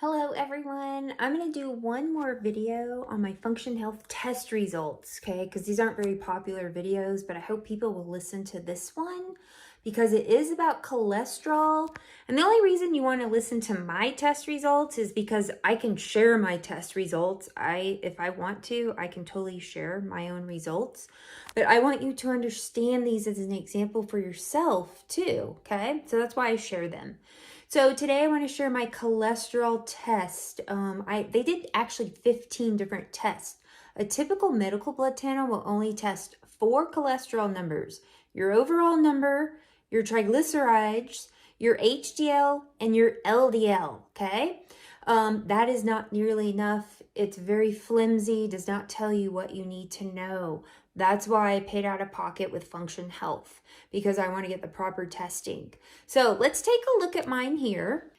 Hello everyone, I'm going to do one more video on my Function Health test results, okay? Because these aren't very popular videos, but I hope people will listen to this one because it is about cholesterol. And the only reason you want to listen to my test results is because I can share my test results. If I want to, I can totally share my own results. But I want you to understand these as an example for yourself too, okay? So that's why I share them. So today I want to share my cholesterol test. They did actually 15 different tests. A typical medical blood panel will only test 4 cholesterol numbers: your overall number, your triglycerides, your HDL, and your LDL, okay? That is not nearly enough. It's very flimsy, does not tell you what you need to know. That's why I paid out of pocket with Function Health, because I want to get the proper testing. So let's take a look at mine here.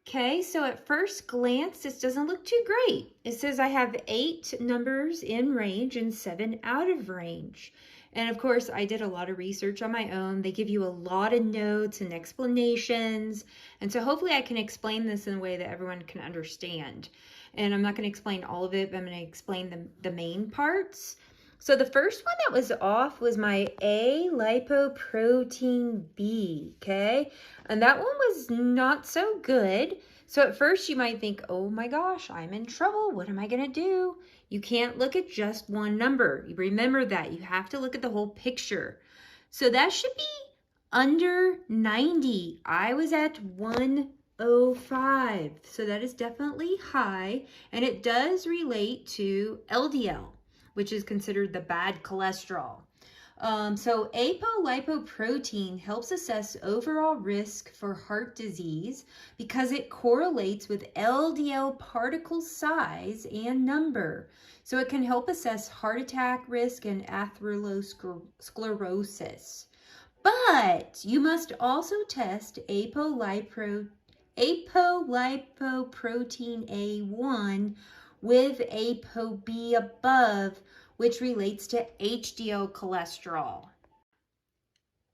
Okay, so at first glance, this doesn't look too great. It says I have 8 numbers in range and 7 out of range. And of course, I did a lot of research on my own. They give you a lot of notes and explanations. And so hopefully I can explain this in a way that everyone can understand. And I'm not going to explain all of it, but I'm going to explain the main parts. So the first one that was off was my A lipoprotein B, okay? And that one was not so good. So at first you might think, oh my gosh, I'm in trouble. What am I gonna do? You can't look at just one number. You remember that. You have to look at the whole picture. So that should be under 90. I was at 105. So that is definitely high. And it does relate to LDL, which is considered the bad cholesterol. So apolipoprotein helps assess overall risk for heart disease because it correlates with LDL particle size and number. So it can help assess heart attack risk and atherosclerosis. But you must also test apolipoprotein A1 with Apo B above, which relates to HDL cholesterol.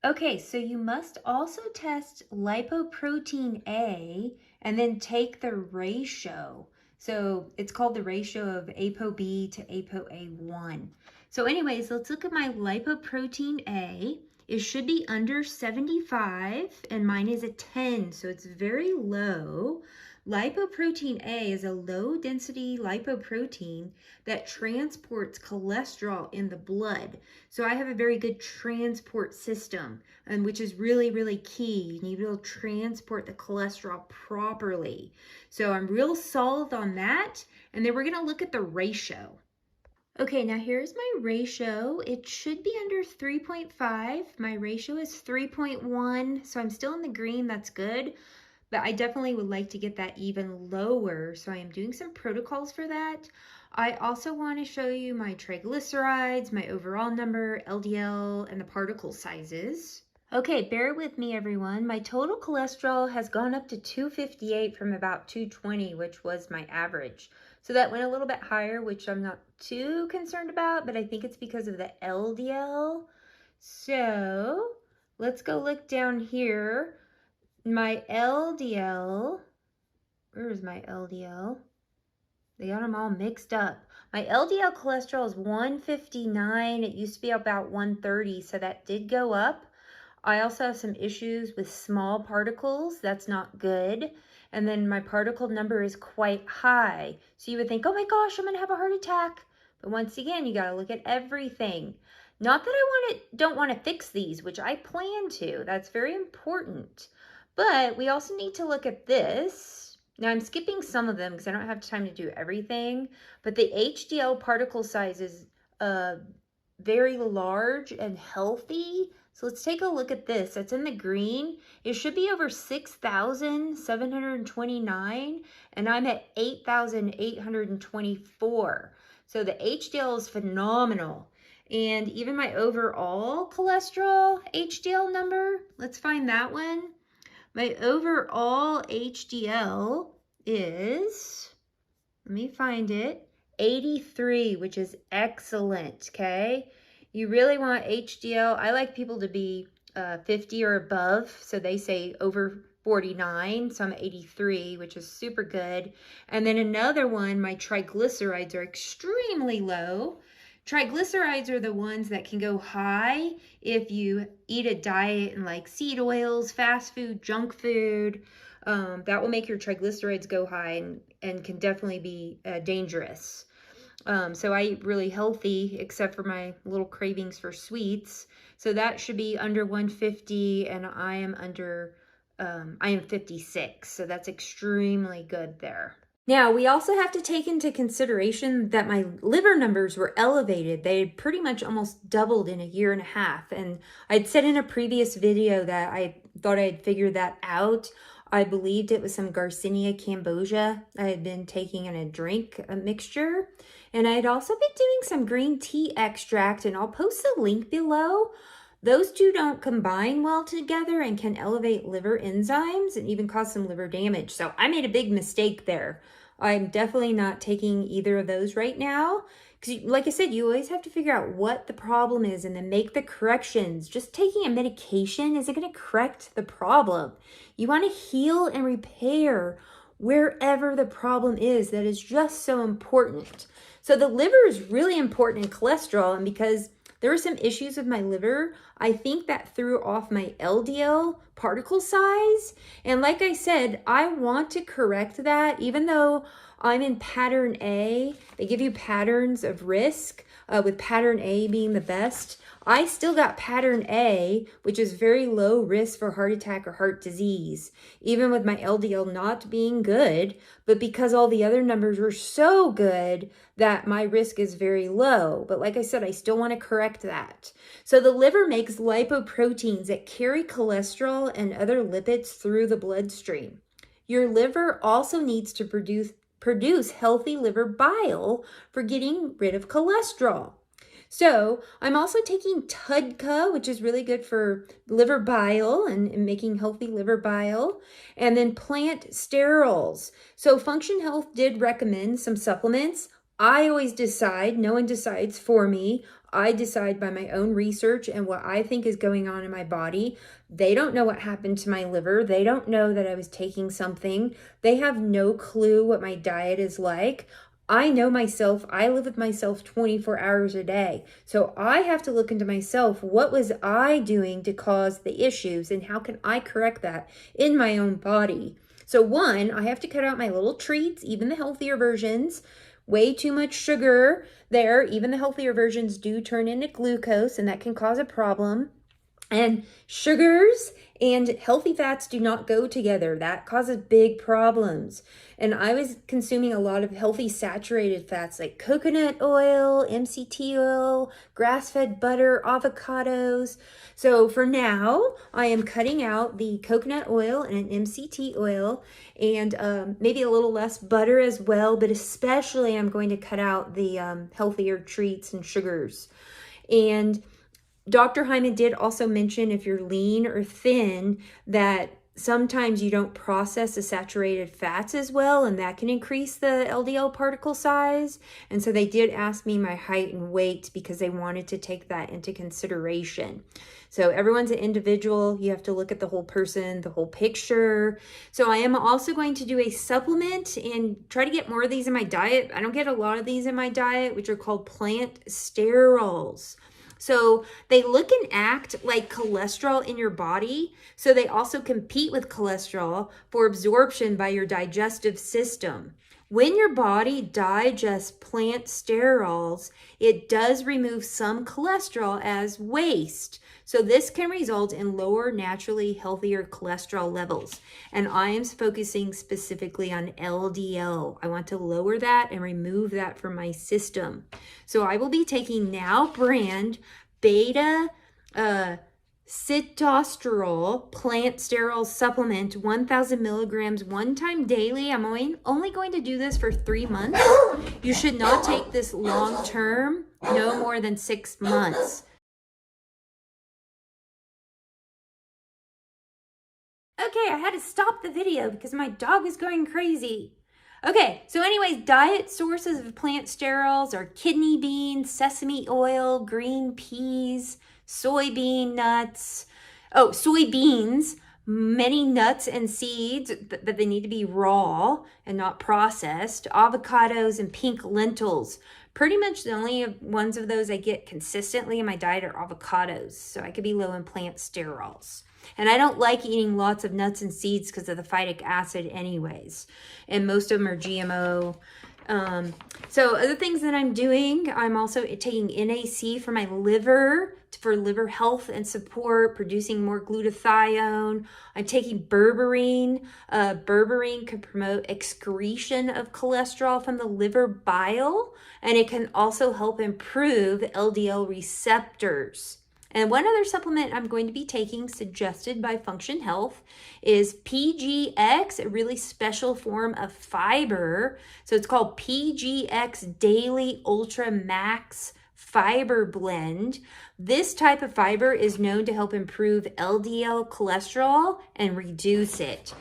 Okay, so you must also test lipoprotein A and then take the ratio. So it's called the ratio of Apo B to Apo A1. So anyways, let's look at my lipoprotein A. It should be under 75 and mine is a 10, so it's very low. Lipoprotein A is a low-density lipoprotein that transports cholesterol in the blood. So I have a very good transport system, and which is really, really key. You need to be able to transport the cholesterol properly. So I'm real solid on that. And then we're going to look at the ratio. Okay, now here's my ratio. It should be under 3.5. My ratio is 3.1, so I'm still in the green. That's good. But I definitely would like to get that even lower. So I am doing some protocols for that. I also want to show you my triglycerides, my overall number, LDL, and the particle sizes. Okay, bear with me everyone. My total cholesterol has gone up to 258 from about 220, which was my average. So that went a little bit higher, which I'm not too concerned about, but I think it's because of the LDL. So let's go look down here. My LDL, where is my LDL? They got them all mixed up. My LDL cholesterol is 159. It used to be about 130, so that did go up. I also have some issues with small particles. That's not good. And then my particle number is quite high. So you would think, oh my gosh, I'm going to have a heart attack. But once again, you got to look at everything. Not that I don't want to fix these, which I plan to. That's very important. But we also need to look at this. Now I'm skipping some of them because I don't have time to do everything. But the HDL particle size is very large and healthy. So let's take a look at this. That's in the green. It should be over 6,729 and I'm at 8,824. So the HDL is phenomenal. And even my overall cholesterol HDL number, let's find that one. My overall HDL is, let me find it, 83, which is excellent, okay? You really want HDL. I like people to be 50 or above, so they say over 49, so I'm 83, which is super good. And then another one, my triglycerides are extremely low. Triglycerides are the ones that can go high if you eat a diet and like seed oils, fast food, junk food. That will make your triglycerides go high and can definitely be dangerous. So I eat really healthy, except for my little cravings for sweets. So that should be under 150, and I am 56. So that's extremely good there. Now, we also have to take into consideration that my liver numbers were elevated. They had pretty much almost doubled in a year and a half. And I'd said in a previous video that I thought I'd figured that out. I believed it was some Garcinia cambogia I had been taking in a drink mixture. And I had also been doing some green tea extract, and I'll post the link below. Those two don't combine well together and can elevate liver enzymes and even cause some liver damage. So I made a big mistake there. I'm definitely not taking either of those right now. Because like I said, you always have to figure out what the problem is and then make the corrections. Just taking a medication isn't going to correct the problem. You want to heal and repair wherever the problem is. That is just so important. So the liver is really important in cholesterol, and because there were some issues with my liver, I think that threw off my LDL particle size. And like I said, I want to correct that. Even though I'm in pattern A, they give you patterns of risk, with pattern A being the best. I still got pattern A, which is very low risk for heart attack or heart disease, even with my LDL not being good, but because all the other numbers were so good that my risk is very low. But like I said, I still want to correct that. So the liver makes lipoproteins that carry cholesterol and other lipids through the bloodstream. Your liver also needs to produce healthy liver bile for getting rid of cholesterol. So I'm also taking TUDCA, which is really good for liver bile and making healthy liver bile, and then plant sterols. So Function Health did recommend some supplements. I always decide, no one decides for me. I decide by my own research and what I think is going on in my body. They don't know what happened to my liver. They don't know that I was taking something. They have no clue what my diet is like. I know myself. I live with myself 24 hours a day. So I have to look into myself. What was I doing to cause the issues, and how can I correct that in my own body? So one, I have to cut out my little treats, even the healthier versions. Way too much sugar there. Even the healthier versions do turn into glucose, and that can cause a problem. And sugars and healthy fats do not go together. That causes big problems. And I was consuming a lot of healthy saturated fats like coconut oil, MCT oil, grass-fed butter, avocados. So for now, I am cutting out the coconut oil and MCT oil, and maybe a little less butter as well, but especially I'm going to cut out the healthier treats and sugars. And Dr. Hyman did also mention, if you're lean or thin, that sometimes you don't process the saturated fats as well, and that can increase the LDL particle size. And so they did ask me my height and weight because they wanted to take that into consideration. So everyone's an individual. You have to look at the whole person, the whole picture. So I am also going to do a supplement and try to get more of these in my diet. I don't get a lot of these in my diet, which are called plant sterols. So they look and act like cholesterol in your body. So they also compete with cholesterol for absorption by your digestive system. When your body digests plant sterols, it does remove some cholesterol as waste. So this can result in lower, naturally healthier cholesterol levels. And I am focusing specifically on LDL. I want to lower that and remove that from my system. So I will be taking Now brand beta sitosterol plant sterol supplement, 1,000 milligrams one time daily. I'm only going to do this for 3 months. You should not take this long term, no more than 6 months. Okay, I had to stop the video because my dog was going crazy. Okay, so anyways, diet sources of plant sterols are kidney beans, sesame oil, green peas, soybean nuts. Oh, soybeans, many nuts and seeds, but they need to be raw and not processed. Avocados and pink lentils. Pretty much the only ones of those I get consistently in my diet are avocados, so I could be low in plant sterols. And I don't like eating lots of nuts and seeds because of the phytic acid anyways. And most of them are GMO. So other things that I'm doing, I'm also taking NAC for my liver, for liver health and support, producing more glutathione. I'm taking berberine. Berberine can promote excretion of cholesterol from the liver bile, and it can also help improve LDL receptors. And one other supplement I'm going to be taking, suggested by Function Health, is PGX, a really special form of fiber. So it's called PGX Daily Ultra Max Fiber Blend. This type of fiber is known to help improve LDL cholesterol and reduce it.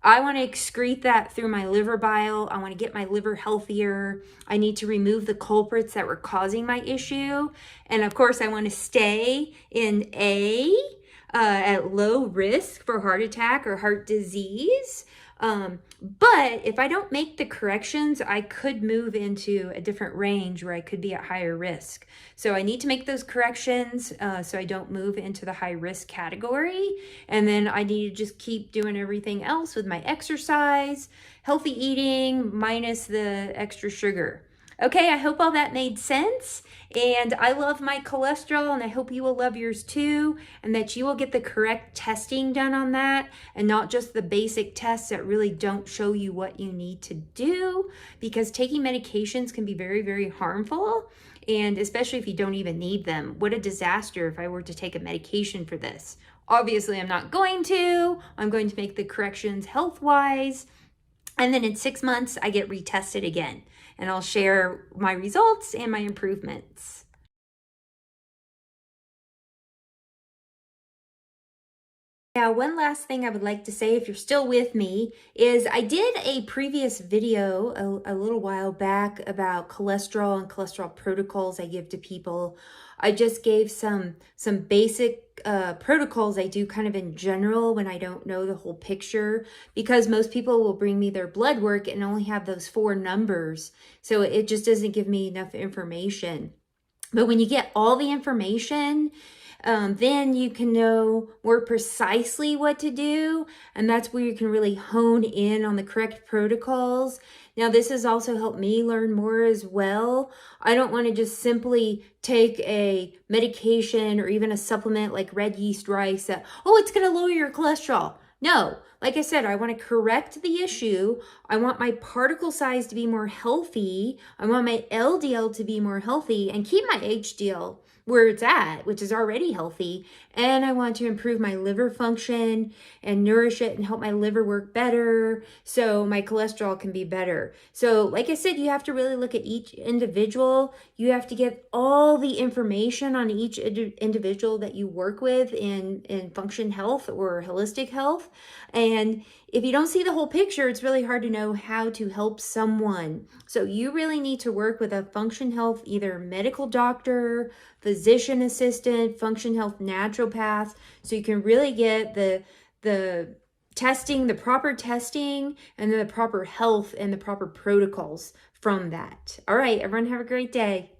I want to excrete that through my liver bile. I want to get my liver healthier. I need to remove the culprits that were causing my issue. And of course, I want to stay in at low risk for heart attack or heart disease. But if I don't make the corrections, I could move into a different range where I could be at higher risk. So I need to make those corrections so I don't move into the high risk category. And then I need to just keep doing everything else with my exercise, healthy eating, minus the extra sugar. Okay, I hope all that made sense. And I love my cholesterol, and I hope you will love yours too, and that you will get the correct testing done on that, and not just the basic tests that really don't show you what you need to do, because taking medications can be very, very harmful, and especially if you don't even need them. What a disaster if I were to take a medication for this. Obviously, I'm not going to. I'm going to make the corrections health-wise, and then in 6 months, I get retested again. And I'll share my results and my improvements. Now, one last thing I would like to say, if you're still with me, is I did a previous video a little while back about cholesterol and cholesterol protocols I give to people. I just gave some basic protocols I do kind of in general when I don't know the whole picture, because most people will bring me their blood work and only have those 4 numbers. So it just doesn't give me enough information. But when you get all the information, then you can know more precisely what to do, and that's where you can really hone in on the correct protocols. Now, this has also helped me learn more as well. I don't want to just simply take a medication or even a supplement like red yeast rice that, oh, it's going to lower your cholesterol. No, like I said, I want to correct the issue. I want my particle size to be more healthy. I want my LDL to be more healthy and keep my HDL where it's at, which is already healthy. And I want to improve my liver function and nourish it and help my liver work better so my cholesterol can be better. So like I said, you have to really look at each individual. You have to get all the information on each individual that you work with in function health or holistic health. And if you don't see the whole picture, it's really hard to know how to help someone. So you really need to work with a function health, either medical doctor, physician assistant, function health naturopath, so you can really get the testing, the proper testing, and the proper health and the proper protocols from that. All right, everyone have a great day.